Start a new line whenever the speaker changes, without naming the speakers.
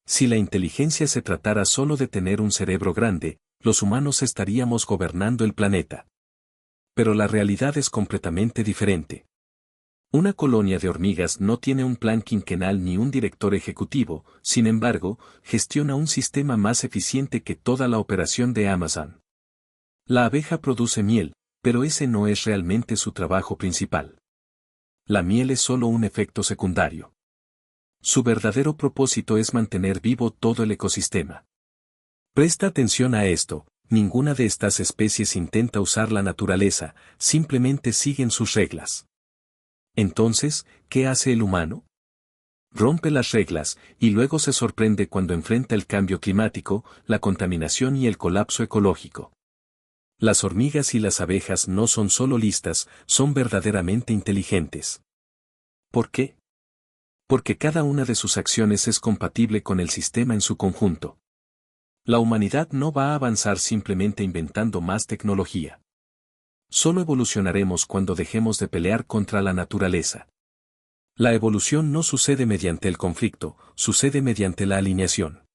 Si la inteligencia se tratara solo de tener un cerebro grande, los humanos estaríamos gobernando el planeta. Pero la realidad es completamente diferente. Una colonia de hormigas no tiene un plan quinquenal ni un director ejecutivo, sin embargo, gestiona un sistema más eficiente que toda la operación de Amazon. La abeja produce miel, pero ese no es realmente su trabajo principal. La miel es solo un efecto secundario. Su verdadero propósito es mantener vivo todo el ecosistema. Presta atención a esto, ninguna de estas especies intenta usar la naturaleza, simplemente siguen sus reglas. Entonces, ¿qué hace el humano? Rompe las reglas, y luego se sorprende cuando enfrenta el cambio climático, la contaminación y el colapso ecológico. Las hormigas y las abejas no son solo listas, son verdaderamente inteligentes. ¿Por qué? Porque cada una de sus acciones es compatible con el sistema en su conjunto. La humanidad no va a avanzar simplemente inventando más tecnología. Solo evolucionaremos cuando dejemos de pelear contra la naturaleza. La evolución no sucede mediante el conflicto, sucede mediante la alineación.